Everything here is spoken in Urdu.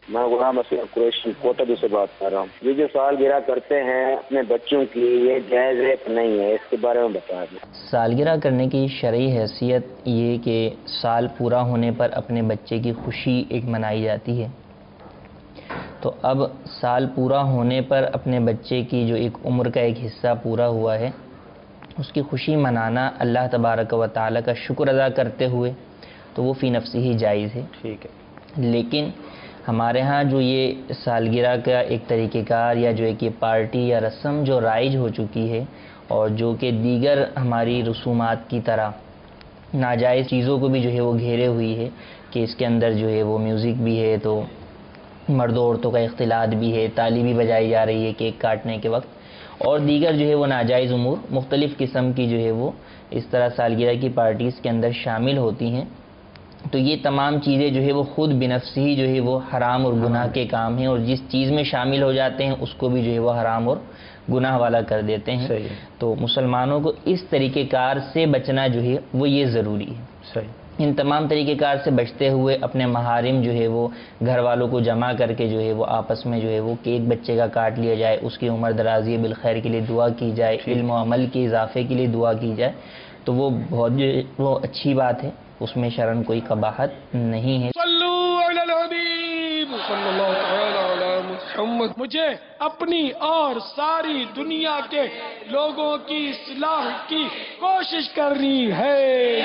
میں غلام اسلم قریشی کوٹہ سے بات کر رہا ہوں. یہ جو سالگرہ کرتے ہیں اپنے بچوں کی، یہ جائز ہے کہ نہیں ہے، اس کے بارے میں بتا دیں. سالگرہ کرنے کی شرعی حیثیت یہ کہ سال پورا ہونے پر اپنے بچے کی خوشی ایک منائی جاتی ہے. تو اب سال پورا ہونے پر اپنے بچے کی جو ایک عمر کا ایک حصہ پورا ہوا ہے، اس کی خوشی منانا اللہ تبارک و تعالیٰ کا شکر ادا کرتے ہوئے تو وہ فی نفسی ہی جائز ہے. ٹھیک ہے. لیکن ہمارے ہاں جو یہ سالگرہ کا ایک طریقہ کار یا جو ایک یہ پارٹی یا رسم جو رائج ہو چکی ہے اور جو کہ دیگر ہماری رسومات کی طرح ناجائز چیزوں کو بھی جو ہے وہ گھیرے ہوئی ہے کہ اس کے اندر جو ہے وہ میوزک بھی ہے، تو مرد و عورتوں کا اختلاط بھی ہے، تالی بھی بجائی جا رہی ہے کیک کاٹنے کے وقت، اور دیگر جو ہے وہ ناجائز امور مختلف قسم کی جو ہے وہ اس طرح سالگرہ کی پارٹیز کے اندر شامل ہوتی ہیں. تو یہ تمام چیزیں جو ہے وہ خود بنفس ہی جو ہے وہ حرام اور گناہ کے کام ہیں، اور جس چیز میں شامل ہو جاتے ہیں اس کو بھی جو ہے وہ حرام اور گناہ والا کر دیتے ہیں. تو مسلمانوں کو اس طریقہ کار سے بچنا جو ہے وہ یہ ضروری ہے. صحیح. ان تمام طریقہ کار سے بچتے ہوئے اپنے محارم جو ہے وہ گھر والوں کو جمع کر کے جو ہے وہ آپس میں جو ہے وہ کیک بچے کا کاٹ لیا جائے، اس کی عمر درازی بالخیر کے لیے دعا کی جائے، علم و عمل کے اضافے کے لیے دعا کی جائے، تو وہ بہت جو وہ اچھی بات ہے، اس میں شرعاً کوئی قباحت نہیں ہے. صلو علی الحبیب صلی اللہ تعالی علی محمد. مجھے اپنی اور ساری دنیا کے لوگوں کی اصلاح کی کوشش کرنی ہے.